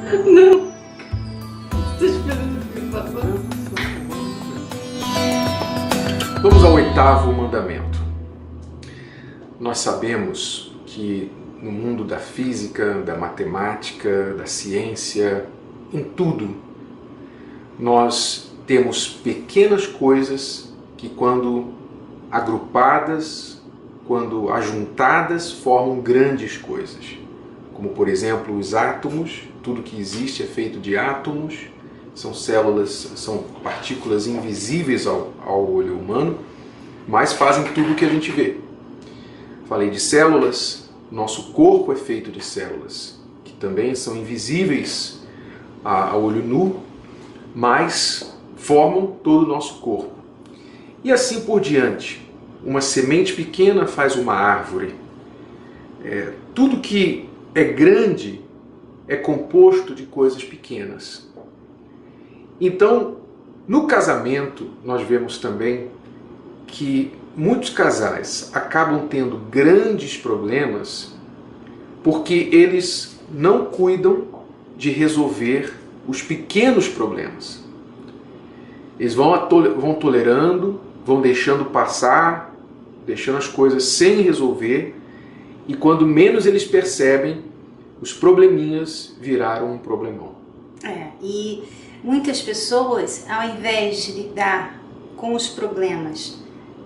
Não. Estou esperando o que passar. Vamos ao 8º mandamento. Nós sabemos que no mundo da física, da matemática, da ciência, em tudo, nós temos pequenas coisas que, quando agrupadas, quando ajuntadas, formam grandes coisas. Como, por exemplo, os átomos. Tudo que existe é feito de átomos. São células, são partículas invisíveis ao olho humano, mas fazem tudo o que a gente vê. Falei de células. Nosso corpo é feito de células, que também são invisíveis ao olho nu, mas formam todo o nosso corpo. E assim por diante. Uma semente pequena faz uma árvore. Tudo que é grande é composto de coisas pequenas. Então, no casamento, nós vemos também que muitos casais acabam tendo grandes problemas porque eles não cuidam de resolver os pequenos problemas. Eles vão tolerando, vão deixando passar, deixando as coisas sem resolver, e quando menos eles percebem, os probleminhas viraram um problemão. E muitas pessoas, ao invés de lidar com os problemas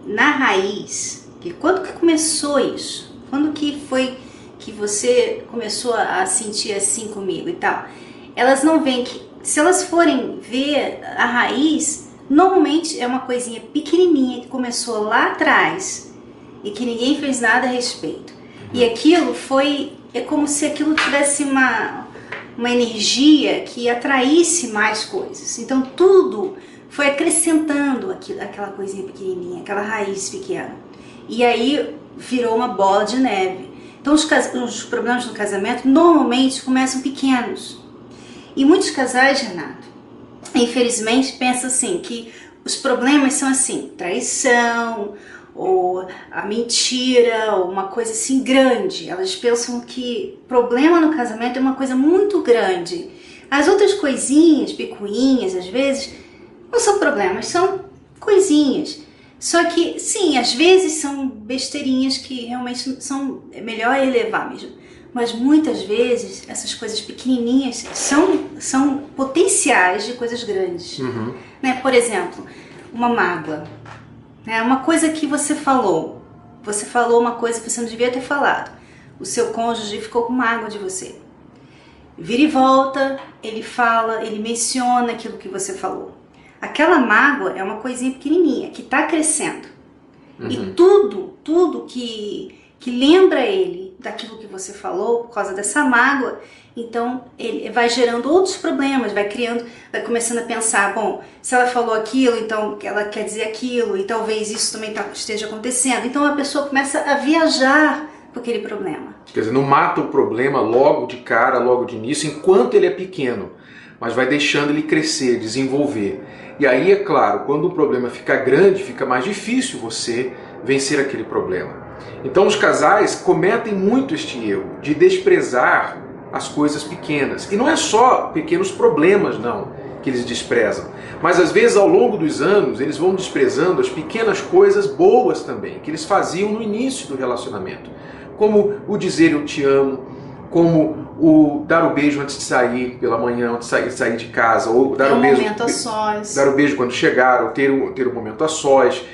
na raiz, que quando que começou isso? Quando que foi que você começou a sentir assim comigo e tal? Elas não veem que, se elas forem ver a raiz, normalmente é uma coisinha pequenininha que começou lá atrás e que ninguém fez nada a respeito. E aquilo é como se aquilo tivesse uma energia que atraísse mais coisas. Então tudo foi acrescentando aquela coisinha pequenininha, aquela raiz pequena. E aí virou uma bola de neve. Então os problemas no casamento normalmente começam pequenos. E muitos casais, Renato, infelizmente pensam assim, que os problemas são assim, traição, ou a mentira, ou uma coisa assim grande. Elas pensam que problema no casamento é uma coisa muito grande. As outras coisinhas, picuinhas, às vezes, não são problemas, são coisinhas. Só que, sim, às vezes são besteirinhas que realmente é melhor elevar mesmo. Mas muitas vezes essas coisas pequenininhas são potenciais de coisas grandes. Né? Por exemplo, uma mágoa. Uma coisa que você falou uma coisa que você não devia ter falado. O seu cônjuge ficou com mágoa de você. Vira e volta, ele fala, ele menciona aquilo que você falou. Aquela mágoa é uma coisinha pequenininha, que está crescendo. E tudo que lembra ele daquilo que você falou, por causa dessa mágoa, então ele vai gerando outros problemas, vai começando a pensar, bom, se ela falou aquilo, então ela quer dizer aquilo, e talvez isso também esteja acontecendo. Então a pessoa começa a viajar por aquele problema. Quer dizer, não mata o problema logo de cara, logo de início, enquanto ele é pequeno, mas vai deixando ele crescer, desenvolver. E aí, é claro, quando o problema fica grande, fica mais difícil você vencer aquele problema. Então os casais cometem muito este erro de desprezar as coisas pequenas. E não é só pequenos problemas, não, que eles desprezam. Mas às vezes, ao longo dos anos, eles vão desprezando as pequenas coisas boas também, que eles faziam no início do relacionamento. Como o dizer eu te amo, como o dar o beijo antes de sair pela manhã, antes de sair de casa, ou dar o beijo, momento a sós. Dar o beijo quando chegar, ou ter um momento a sós,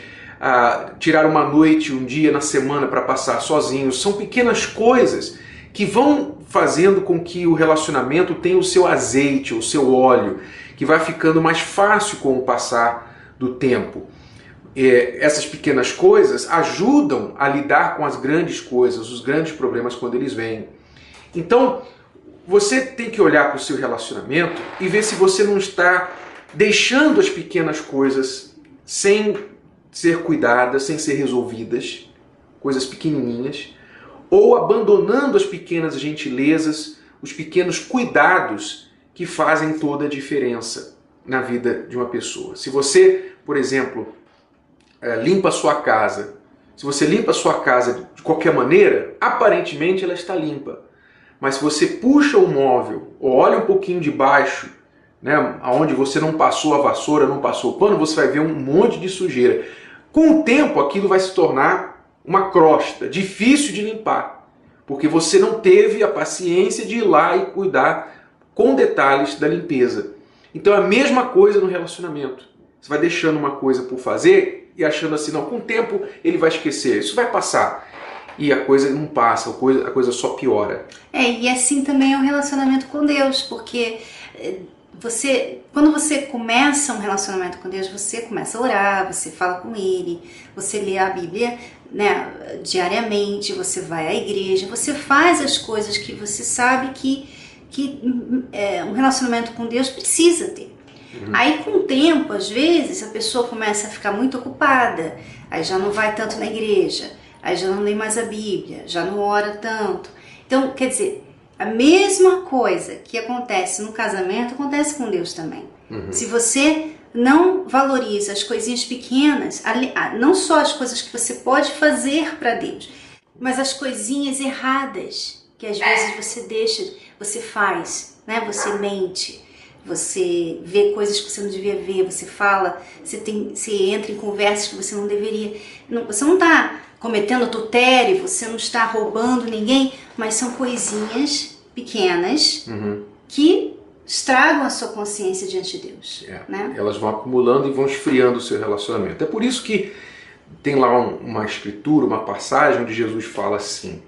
tirar uma noite, um dia na semana para passar sozinhos. São pequenas coisas que vão fazendo com que o relacionamento tenha o seu azeite, o seu óleo, que vai ficando mais fácil com o passar do tempo. Essas pequenas coisas ajudam a lidar com as grandes coisas, os grandes problemas quando eles vêm. Então, você tem que olhar para o seu relacionamento e ver se você não está deixando as pequenas coisas sem ser cuidadas, sem ser resolvidas, coisas pequenininhas, ou abandonando as pequenas gentilezas, os pequenos cuidados que fazem toda a diferença na vida de uma pessoa. Se você, por exemplo, limpa a sua casa, se você limpa a sua casa de qualquer maneira, aparentemente ela está limpa. mas se você puxa o móvel, ou olha um pouquinho de baixo, né, onde você não passou a vassoura, não passou o pano, você vai ver um monte de sujeira. Com o tempo, aquilo vai se tornar uma crosta, difícil de limpar, porque você não teve a paciência de ir lá e cuidar com detalhes da limpeza. Então é a mesma coisa no relacionamento. Você vai deixando uma coisa por fazer e achando assim, não, com o tempo ele vai esquecer, isso vai passar. E a coisa não passa, a coisa só piora. E assim também é um relacionamento com Deus, porque quando você começa um relacionamento com Deus, você começa a orar, você fala com Ele, você lê a Bíblia, né, diariamente, você vai à igreja, você faz as coisas que você sabe que um relacionamento com Deus precisa ter. Aí com o tempo, às vezes, a pessoa começa a ficar muito ocupada, aí já não vai tanto na igreja, aí já não lê mais a Bíblia, já não ora tanto. Então, quer dizer, a mesma coisa que acontece no casamento, acontece com Deus também. Se você não valoriza as coisinhas pequenas, não só as coisas que você pode fazer para Deus, mas as coisinhas erradas que às vezes você deixa, você faz, né? Você mente, você vê coisas que você não devia ver, você fala, você entra em conversas que você não deveria. Você não está cometendo adultério, você não está roubando ninguém, mas são coisinhas pequenas que estragam a sua consciência diante de Deus. Né? Elas vão acumulando e vão esfriando o seu relacionamento. É por isso que tem lá uma escritura, uma passagem onde Jesus fala assim: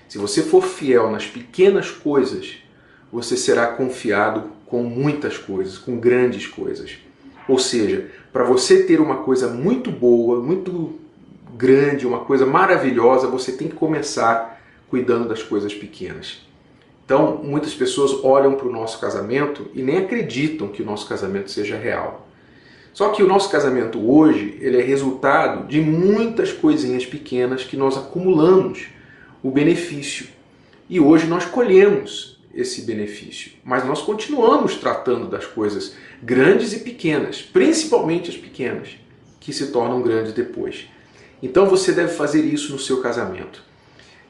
se você for fiel nas pequenas coisas, você será confiado com muitas coisas, com grandes coisas. Ou seja, para você ter uma coisa muito boa, muito grande, uma coisa maravilhosa, você tem que começar cuidando das coisas pequenas. Então, muitas pessoas olham para o nosso casamento e nem acreditam que o nosso casamento seja real. Só que o nosso casamento hoje, ele é resultado de muitas coisinhas pequenas que nós acumulamos o benefício. E hoje nós colhemos esse benefício, mas nós continuamos tratando das coisas grandes e pequenas, principalmente as pequenas, que se tornam grandes depois. Então você deve fazer isso no seu casamento.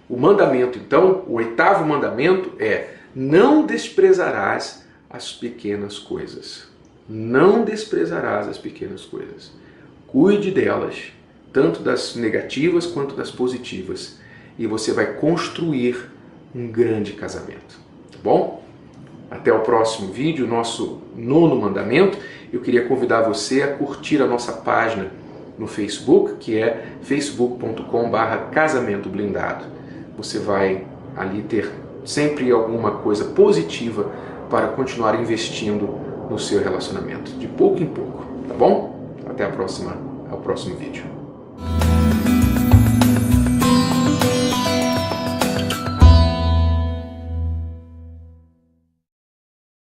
O mandamento, então, o 8º mandamento é: não desprezarás as pequenas coisas. Não desprezarás as pequenas coisas. Cuide delas, tanto das negativas quanto das positivas, e você vai construir um grande casamento. Tá bom? Até o próximo vídeo, nosso 9º mandamento. Eu queria convidar você a curtir a nossa página no Facebook, que é facebook.com/casamento blindado. Você vai ali ter sempre alguma coisa positiva para continuar investindo no seu relacionamento, de pouco em pouco, tá bom? Até ao próximo vídeo.